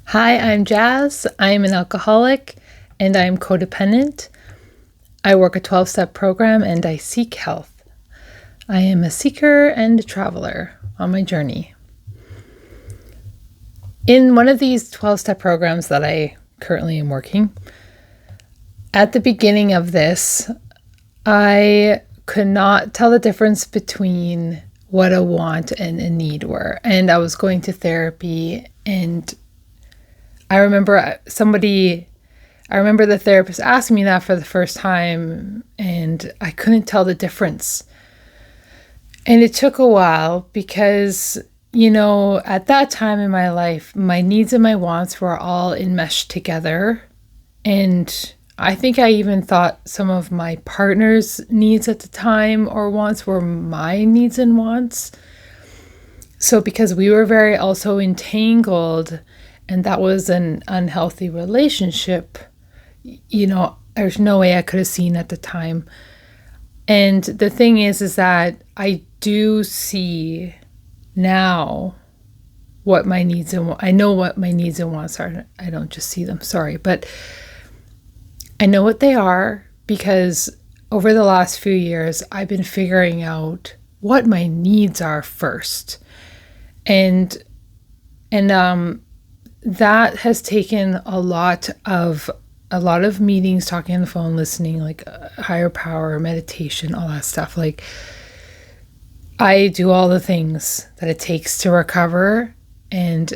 Hi, I'm Jazz. I'm an alcoholic and I'm codependent. I work a 12-step program and I seek health. I am a seeker and a traveler on my journey. In one of these 12-step programs that I currently am working, at the beginning of this, I could not tell the difference between what a want and a need were. And I was going to therapy, and I remember the therapist asking me that for the first time, and I couldn't tell the difference. And it took a while because, at that time in my life, my needs and my wants were all enmeshed together. And I think I even thought some of my partner's needs at the time or wants were my needs and wants. So because we were very also entangled, and that was an unhealthy relationship, there's no way I could have seen at the time. And the thing is that I do see now what my needs and I know what my needs and wants are. I don't just see them, sorry, but I know what they are because over the last few years, I've been figuring out what my needs are first. And that has taken a lot of meetings, talking on the phone, listening, like higher power, meditation, all that stuff. Like I do all the things that it takes to recover, and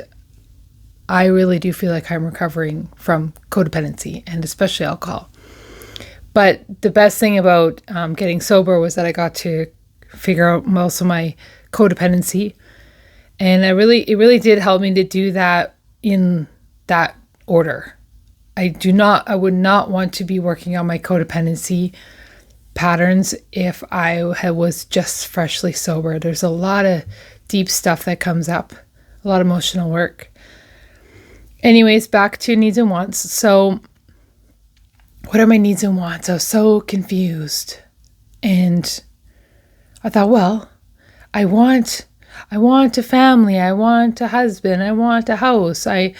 I really do feel like I'm recovering from codependency and especially alcohol. But the best thing about getting sober was that I got to figure out most of my codependency, and it really did help me to do that in that order. I would not want to be working on my codependency patterns if I was just freshly sober. There's a lot of deep stuff that comes up, a lot of emotional work. Anyways, back to needs and wants. So what are my needs and wants? I was so confused. And I thought, well, I want a family. I want a husband. I want a house. I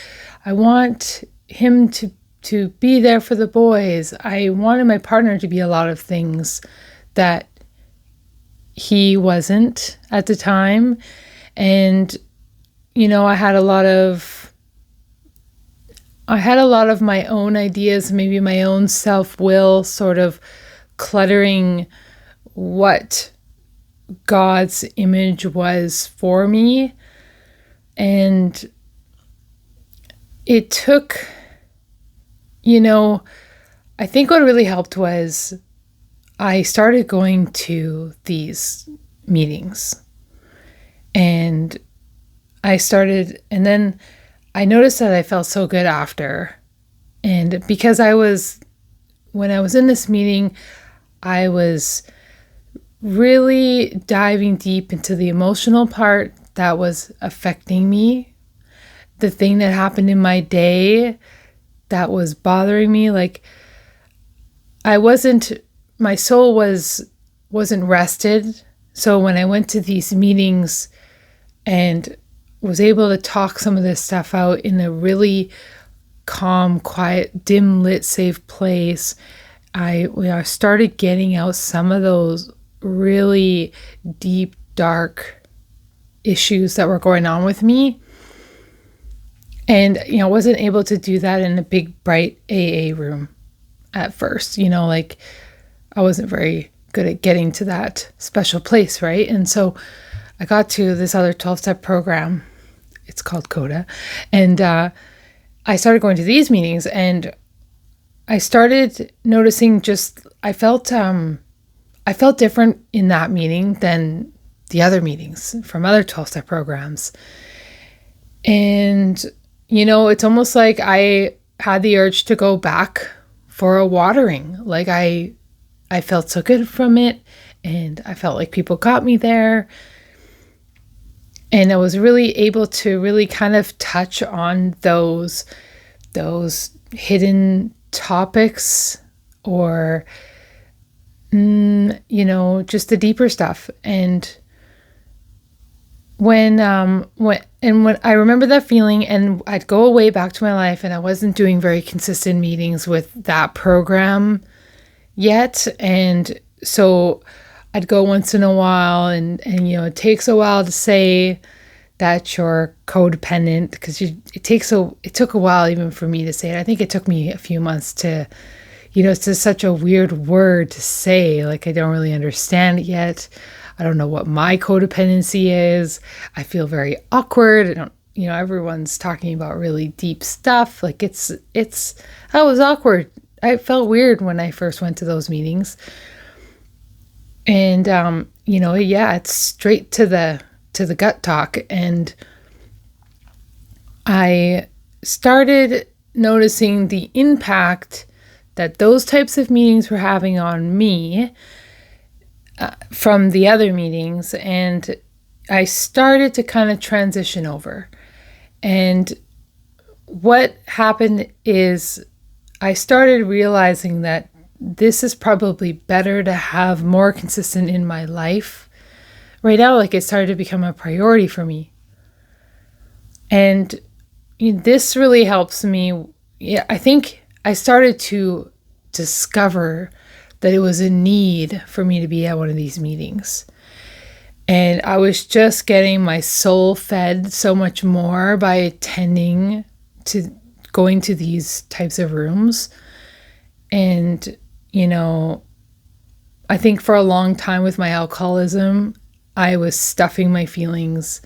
want him to be there for the boys. I wanted my partner to be a lot of things that he wasn't at the time. And, I had a lot of my own ideas, maybe my own self-will sort of cluttering what God's image was for me. And it took, I think what really helped was I started going to these meetings, and then I noticed that I felt so good after. And because when I was in this meeting, I was really diving deep into the emotional part that was affecting me, the thing that happened in my day that was bothering me. Like my soul wasn't rested. So when I went to these meetings and was able to talk some of this stuff out in a really calm, quiet, dim lit, safe place, I started getting out some of those really deep, dark issues that were going on with me. And, I wasn't able to do that in a big, bright AA room at first. Like I wasn't very good at getting to that special place, right? And so I got to this other 12-step program. It's called Coda. And I started going to these meetings, and I started noticing I felt different in that meeting than the other meetings from other 12-step programs. And, it's almost like I had the urge to go back for a watering. Like I felt so good from it, and I felt like people got me there. And I was really able to really kind of touch on those hidden topics, or, just the deeper stuff. And when I remember that feeling, and I'd go away back to my life, and I wasn't doing very consistent meetings with that program yet. And so I'd go once in a while, and it takes a while to say that you're codependent, because it took a while even for me to say it. I think it took me a few months to, it's just such a weird word to say. Like, I don't really understand it yet. I don't know what my codependency is. I feel very awkward. I don't, everyone's talking about really deep stuff. Like, I was awkward. I felt weird when I first went to those meetings. And, it's straight to the gut talk. And I started noticing the impact that those types of meetings were having on me from the other meetings. And I started to kind of transition over. And what happened is I started realizing that this is probably better to have more consistent in my life right now. Like, it started to become a priority for me. And this really helps me. Yeah, I think I started to discover that it was a need for me to be at one of these meetings. And I was just getting my soul fed so much more by going to these types of rooms. And, I think for a long time with my alcoholism, I was stuffing my feelings,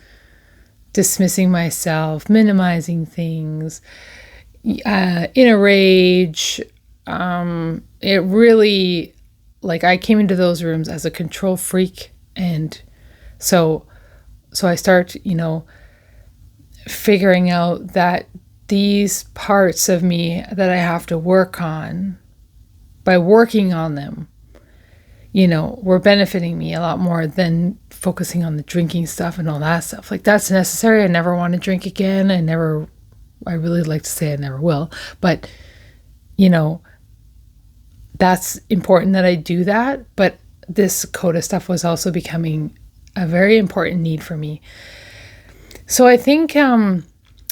dismissing myself, minimizing things, in a rage. It really, like, I came into those rooms as a control freak. And so I start, figuring out that these parts of me that I have to work on, by working on them, were benefiting me a lot more than focusing on the drinking stuff and all that stuff. Like, that's necessary. I never want to drink again. I really like to say I never will. But, that's important that I do that. But this CODA stuff was also becoming a very important need for me. So I think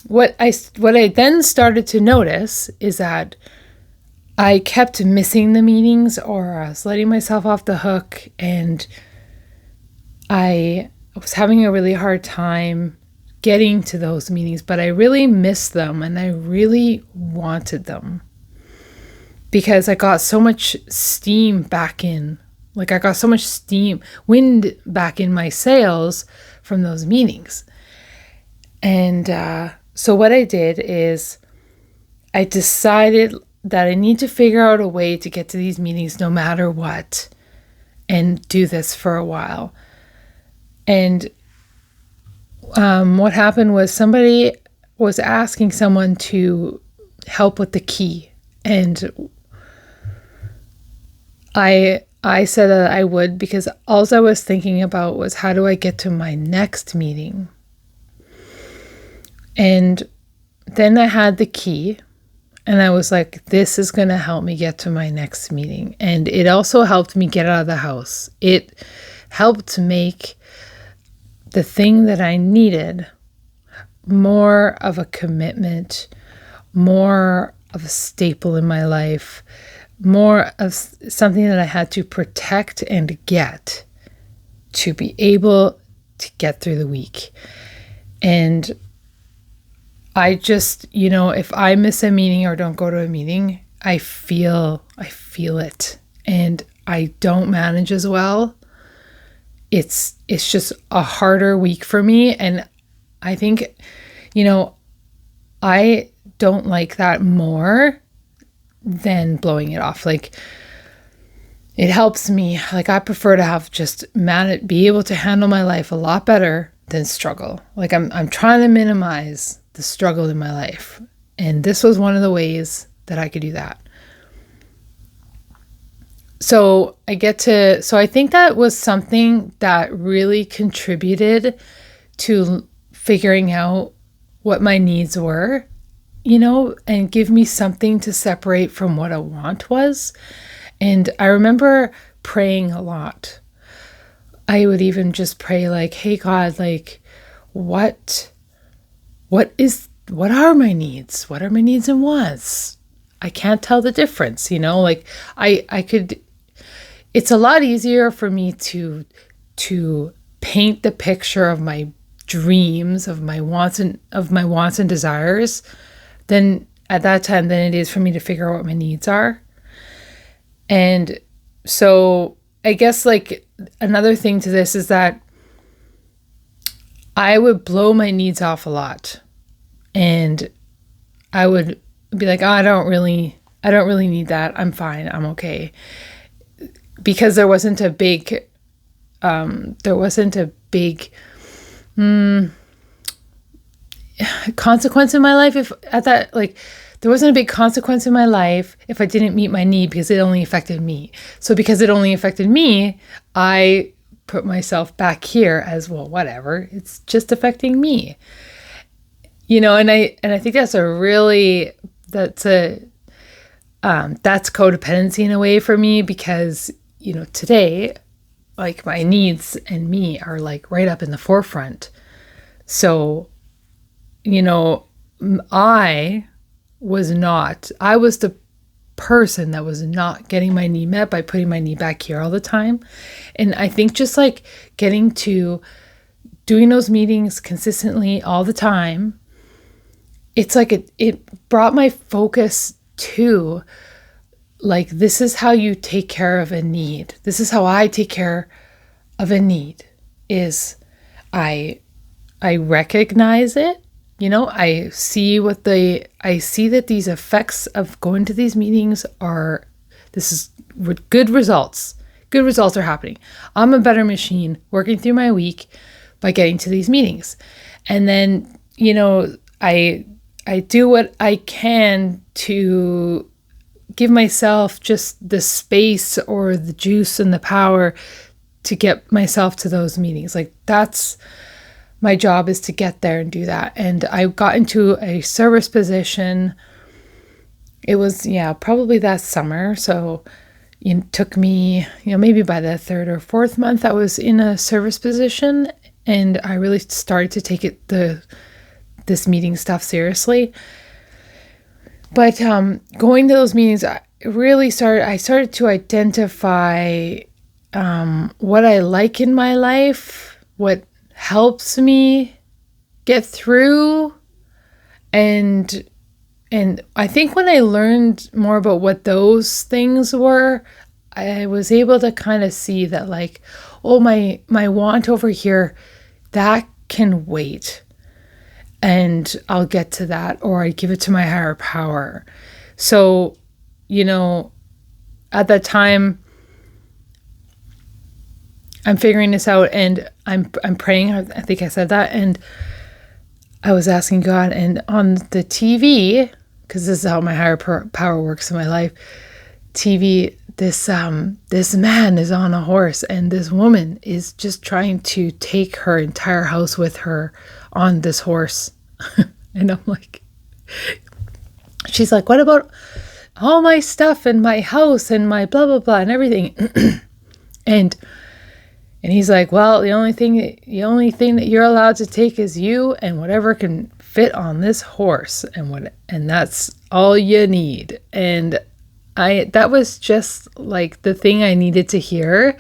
what I then started to notice is that I kept missing the meetings, or I was letting myself off the hook, and I was having a really hard time getting to those meetings, but I really missed them, and I really wanted them because I got so much steam back in. Like, I got so much wind back in my sails from those meetings. And so what I did is I decided that I need to figure out a way to get to these meetings no matter what, and do this for a while. And what happened was somebody was asking someone to help with the key. And I said that I would, because all I was thinking about was, how do I get to my next meeting? And then I had the key, and I was like, this is going to help me get to my next meeting. And it also helped me get out of the house. It helped make the thing that I needed more of a commitment, more of a staple in my life, more of something that I had to protect and get to be able to get through the week. And I just, if I miss a meeting or don't go to a meeting, I feel it, and I don't manage as well. It's just a harder week for me. And I think, I don't like that more than blowing it off. Like, it helps me. Like, I prefer to have be able to handle my life a lot better than struggle. Like, I'm trying to minimize the struggle in my life. And this was one of the ways that I could do that. So I think that was something that really contributed to figuring out what my needs were, and give me something to separate from what a want was. And I remember praying a lot. I would even just pray like, hey God, like, what are my needs? What are my needs and wants? I can't tell the difference, like I could, it's a lot easier for me to paint the picture of my dreams, of my wants and desires than at that time than it is for me to figure out what my needs are. And so I guess like another thing to this is that I would blow my needs off a lot, and I would be like, oh, I don't really need that. I'm fine. I'm okay. Because there wasn't a big consequence in my life there wasn't a big consequence in my life if I didn't meet my need, because it only affected me. So because it only affected me, I put myself back here as, well, whatever, it's just affecting me. And I think that's codependency in a way for me, because today, like, my needs and me are like right up in the forefront. So I was the person that was not getting my need met by putting my need back here all the time. And I think just like getting to doing those meetings consistently all the time, it's like it brought my focus to, like, this is how you take care of a need. This is how I take care of a need, is I recognize it. I see that these effects of going to these meetings this is good results. Good results are happening. I'm a better machine working through my week by getting to these meetings. And then, I do what I can to give myself just the space or the juice and the power to get myself to those meetings. Like, that's my job, is to get there and do that. And I got into a service position. It was, probably that summer. So it took me, maybe by the third or fourth month I was in a service position, and I really started to take this meeting stuff seriously. But going to those meetings, I started to identify what I like in my life, what helps me get through. And I think when I learned more about what those things were, I was able to kind of see that, like, oh, my want over here, that can wait. And I'll get to that, or I give it to my higher power. So, at that time, I'm figuring this out, and I'm praying. I think I said that, and I was asking God, and on the TV, because this is how my higher power works in my life, TV, this man is on a horse, and this woman is just trying to take her entire house with her on this horse. And I'm like, she's like, what about all my stuff and my house and my blah, blah, blah and everything? and he's like, well, the only thing that you're allowed to take is you and whatever can fit on this horse, and that's all you need. And that was just like the thing I needed to hear,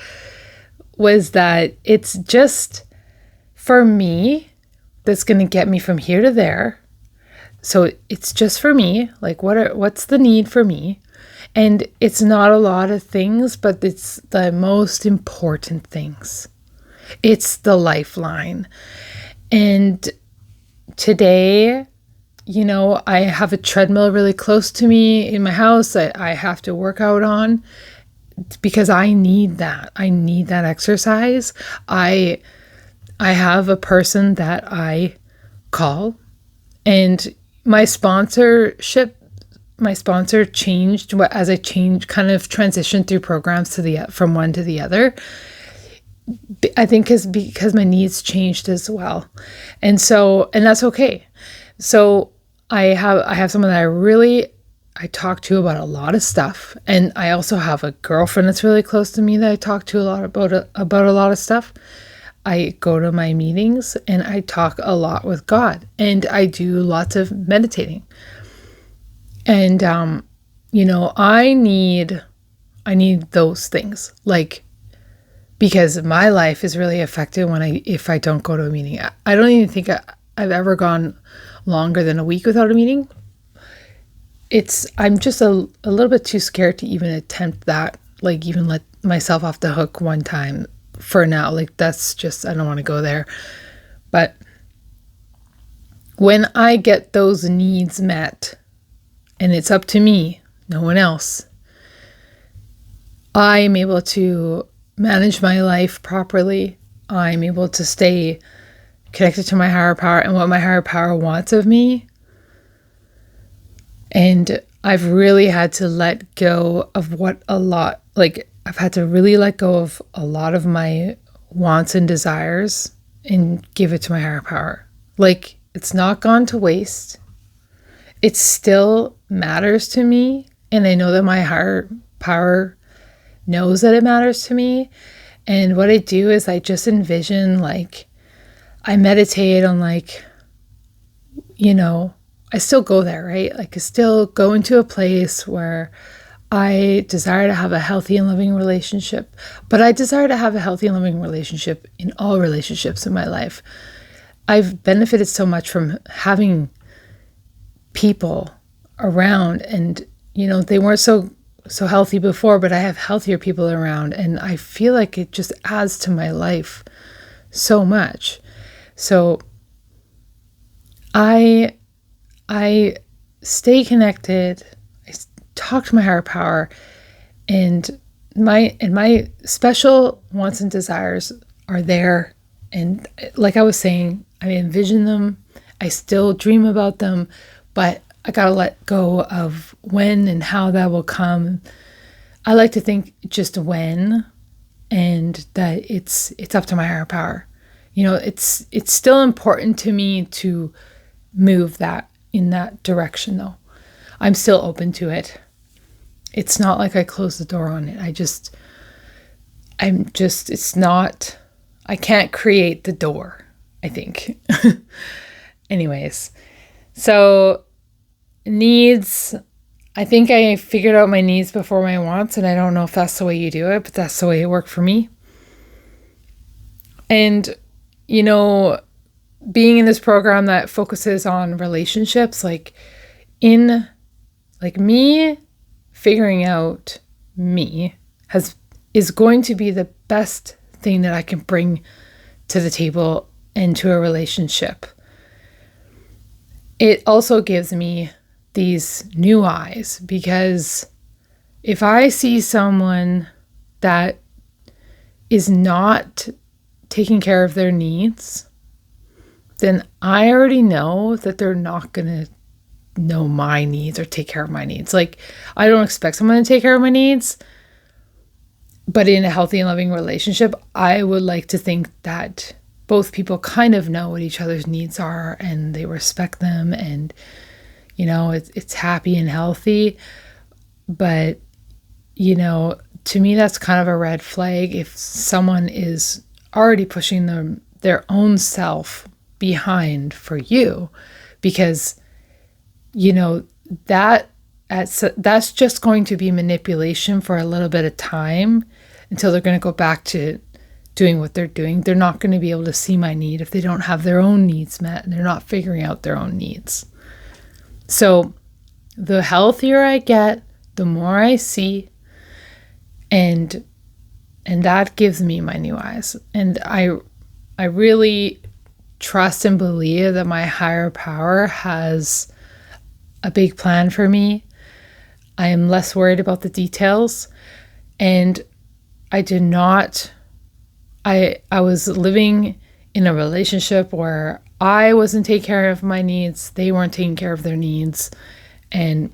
was that it's just for me that's going to get me from here to there. So it's just for me. Like, what's the need for me? And it's not a lot of things, but it's the most important things. It's the lifeline. And today, I have a treadmill really close to me in my house that I have to work out on, because I need that. I need that exercise. I have a person that I call, and my sponsor changed as I kind of transitioned through programs from one to the other. I think because my needs changed as well. And that's okay. So I have someone that I talk to about a lot of stuff. And I also have a girlfriend that's really close to me that I talk to a lot about a lot of stuff. I go to my meetings and I talk a lot with God, and I do lots of meditating. And I need those things, like, because my life is really affected if I don't go to a meeting. I don't even think I've ever gone longer than a week without a meeting. I'm just a little bit too scared to even attempt that, like even let myself off the hook one time for now. Like that's just, I don't want to go there. But when I get those needs met, and it's up to me, no one else, I am able to manage my life properly. I'm able to stay connected to my higher power and what my higher power wants of me. And I've really had to let go of I've had to really let go of a lot of my wants and desires and give it to my higher power. Like, it's not gone to waste. It still matters to me. And I know that my higher power knows that it matters to me. And what I do is I just envision, like, I meditate on, like, I still go there, right? Like, I still go into a place where I desire to have a healthy and loving relationship. But I desire to have a healthy and loving relationship in all relationships in my life. I've benefited so much from having people around, and, they weren't so healthy before, but I have healthier people around, and I feel like it just adds to my life so much. So I stay connected. I talk to my higher power, and my special wants and desires are there. And like I was saying, I envision them. I still dream about them, but I gotta let go of when and how that will come. I like to think just when, and that it's up to my higher power. It's still important to me to move that in that direction, though. I'm still open to it. It's not like I close the door on it. I can't create the door, I think. Anyways, so needs, I think I figured out my needs before my wants, and I don't know if that's the way you do it, but that's the way it worked for me. And, being in this program that focuses on relationships, me figuring out me is going to be the best thing that I can bring to the table and to a relationship. It also gives me these new eyes, because if I see someone that is not taking care of their needs, then I already know that they're not going to know my needs or take care of my needs. Like, I don't expect someone to take care of my needs, but in a healthy and loving relationship, I would like to think that both people kind of know what each other's needs are, and they respect them, and, it's happy and healthy. But, to me, that's kind of a red flag if someone is already pushing their own self behind for you, because that's just going to be manipulation for a little bit of time until they're going to go back to doing what they're doing. They're not going to be able to see my need if they don't have their own needs met, and they're not figuring out their own needs. So the healthier I get, the more I see, and that gives me my new eyes. And I really trust and believe that my higher power has a big plan for me. I am less worried about the details. And I was living in a relationship where I wasn't taking care of my needs. They weren't taking care of their needs. And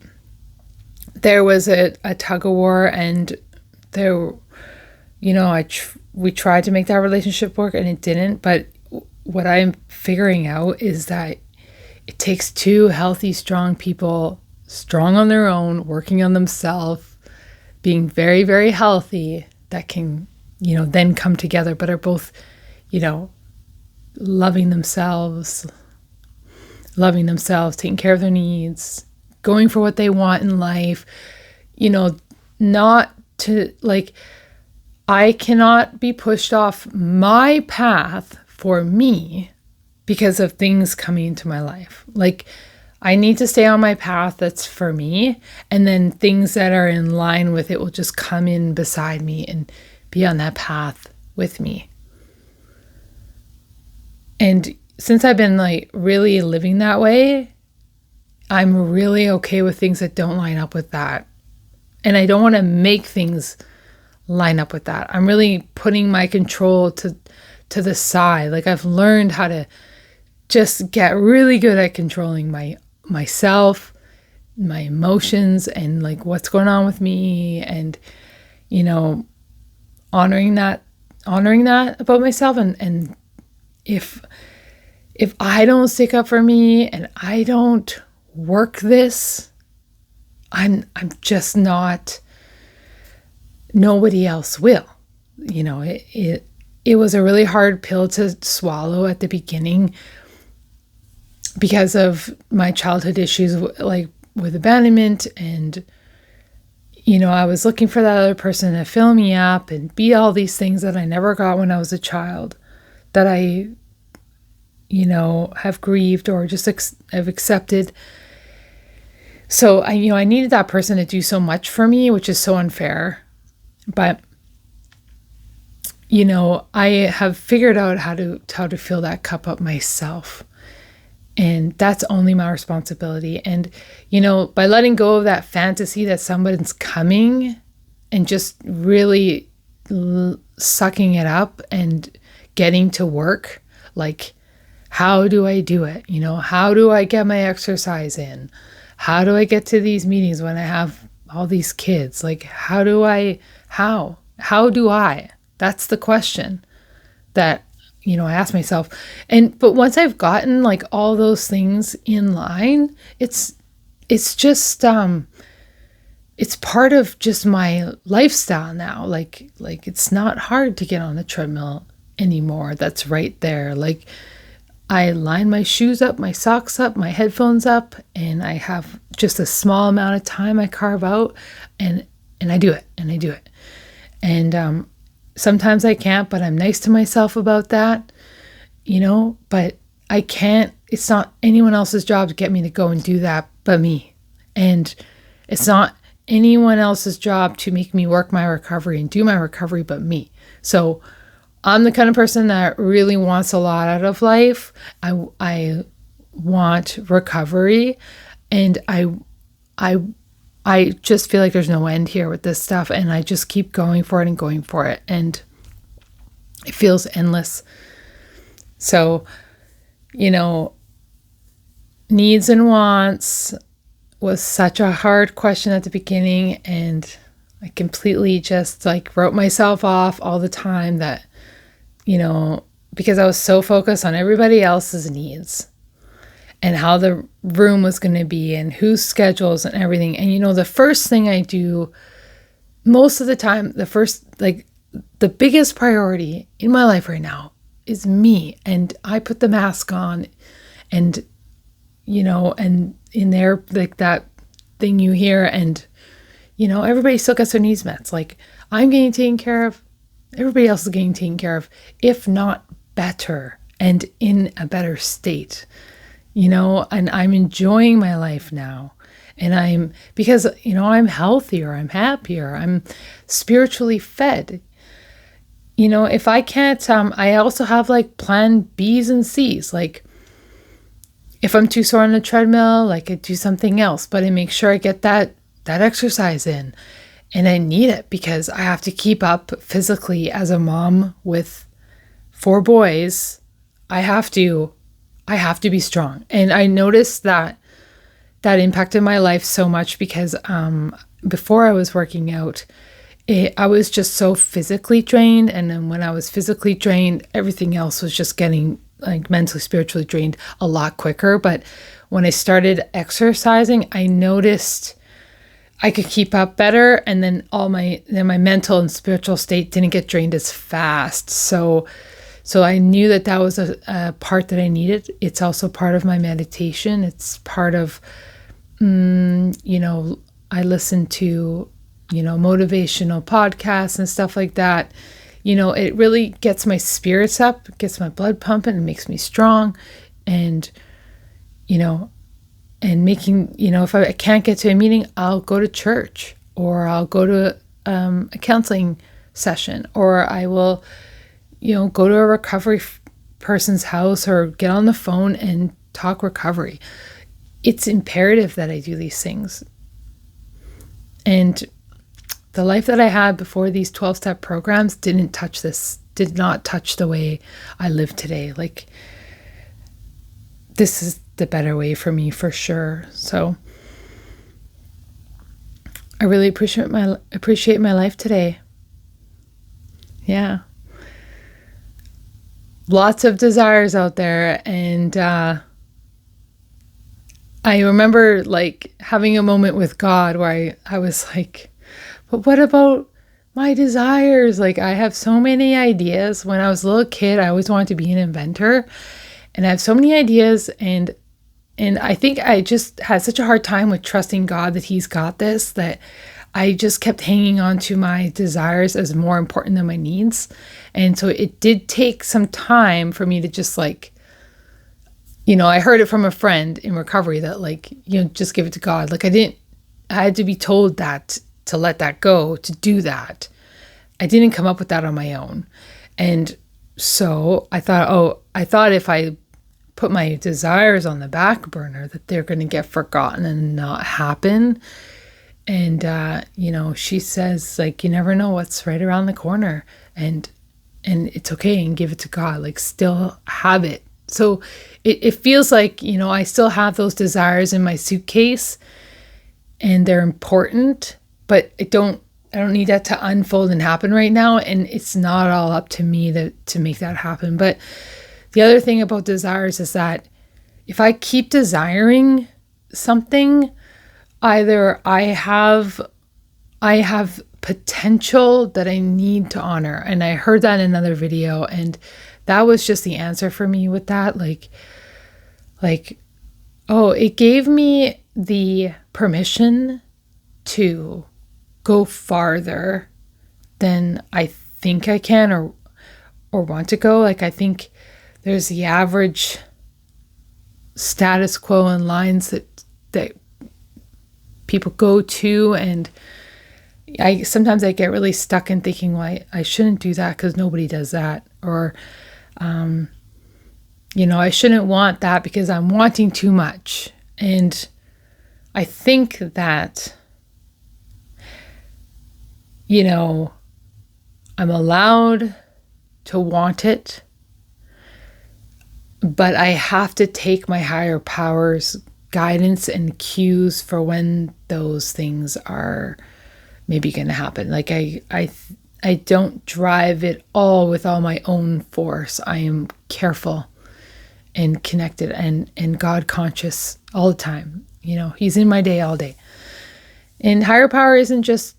there was a tug of war, and we tried to make that relationship work, and it didn't. But what I'm figuring out is that it takes two healthy, strong people, strong on their own, working on themselves, being very, very healthy, that can, then come together, but are both, you know, loving themselves, taking care of their needs, going for what they want in life, you know, not to like, I cannot be pushed off my path for me because of things coming into my life. Like, I need to stay on my path that's for me, and then things that are in line with it will just come in beside me and be on that path with me. And since I've been like really living that way, I'm really okay with things that don't line up with that. And I don't want to make things line up with that. I'm really putting my control to the side. Like, I've learned how to just get really good at controlling myself, my emotions, and like what's going on with me, and, you know, honoring that about myself. And if I don't stick up for me and I don't work this, I'm just not, nobody else will. You know, it was a really hard pill to swallow at the beginning because of my childhood issues, like with abandonment. And, you know, I was looking for that other person to fill me up and be all these things that I never got when I was a child, that I, you know, have grieved or just have accepted. So I needed that person to do so much for me, which is so unfair. But, you know, I have figured out how to fill that cup up myself. And that's only my responsibility. And, you know, by letting go of that fantasy that somebody's coming and just really sucking it up and getting to work, like, how do I do it? You know, how do I get my exercise in? How do I get to these meetings when I have all these kids? Like, how do I? That's the question that, you know, I ask myself. But once I've gotten like all those things in line, it's just, it's part of just my lifestyle now. Like it's not hard to get on the treadmill anymore. That's right there. Like, I line my shoes up, my socks up, my headphones up, and I have just a small amount of time I carve out, and I do it. And sometimes I can't, but I'm nice to myself about that, you know, but I can't, it's not anyone else's job to get me to go and do that but me. And it's not anyone else's job to make me work my recovery and do my recovery but me. So I'm the kind of person that really wants a lot out of life. I want recovery, and I just feel like there's no end here with this stuff, and I just keep going for it, and it feels endless. So, you know, needs and wants was such a hard question at the beginning, and I completely just like wrote myself off all the time, that, you know, because I was so focused on everybody else's needs and how the room was going to be and whose schedules and everything. And, you know, the first thing I do most of the time, the biggest priority in my life right now is me. And I put the mask on, and, you know, and in there, like that thing you hear, and, you know, everybody still gets their needs met. Like, I'm getting taken care of. Everybody else is getting taken care of, if not better, and in a better state, you know, and I'm enjoying my life now. And because, you know, I'm healthier, I'm happier, I'm spiritually fed. You know, if I can't, I also have like plan B's and C's. Like, if I'm too sore on the treadmill, like, I do something else, but I make sure I get that exercise in. And I need it because I have to keep up physically as a mom with 4 boys. I have to be strong. And I noticed that impacted my life so much because before I was working out, I was just so physically drained. And then when I was physically drained, everything else was just getting like mentally, spiritually drained a lot quicker. But when I started exercising, I noticed I could keep up better, and then my mental and spiritual state didn't get drained as fast. So So I knew that that was a part that I needed. It's also part of my meditation. It's part of, I listen to, motivational podcasts and stuff like that. It really gets my spirits up, gets my blood pumping, and makes me strong. And, and making, if I can't get to a meeting, I'll go to church, or I'll go to a counseling session, or I will, go to a recovery person's house, or get on the phone and talk recovery. It's imperative that I do these things. And the life that I had before these 12-step programs did not touch the way I live today. Like, this is the better way for me, for sure. So I really appreciate my life today. Yeah. Lots of desires out there. And I remember like having a moment with God where I was like, but what about my desires? Like, I have so many ideas. When I was a little kid, I always wanted to be an inventor, and I have so many ideas. And I think I just had such a hard time with trusting God that He's got this, that I just kept hanging on to my desires as more important than my needs. And so it did take some time for me to just like, I heard it from a friend in recovery that like, just give it to God. Like, I had to be told that, to let that go, to do that. I didn't come up with that on my own. And so I thought if I put my desires on the back burner, that they're going to get forgotten and not happen. And, she says, like, you never know what's right around the corner, and it's okay, and give it to God, like, still have it. So it feels like, I still have those desires in my suitcase, and they're important, but I don't need that to unfold and happen right now. And it's not all up to me to make that happen. But the other thing about desires is that if I keep desiring something, either I have potential that I need to honor. And I heard that in another video, and that was just the answer for me with that. Like, it gave me the permission to go farther than I think I can or want to go. Like, I think there's the average status quo and lines that people go to, and sometimes I get really stuck in thinking, well, I shouldn't do that because nobody does that, or I shouldn't want that because I'm wanting too much. And I think that I'm allowed to want it, but I have to take my higher power's guidance and cues for when those things are maybe going to happen. Like, I don't drive it all with all my own force. I am careful and connected and God conscious all the time. He's in my day all day. And higher power isn't just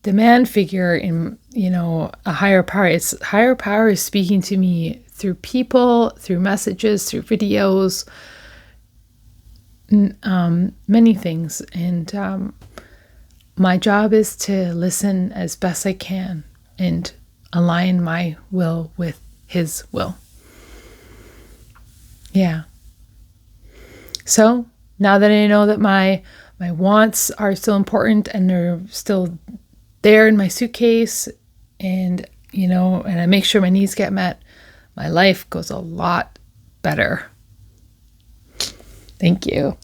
the man figure in, a higher power. It's higher power is speaking to me through people, through messages, through videos, many things. And my job is to listen as best I can and align my will with His will. Yeah. So now that I know that my wants are still important and they're still there in my suitcase, and and I make sure my needs get met, my life goes a lot better. Thank you.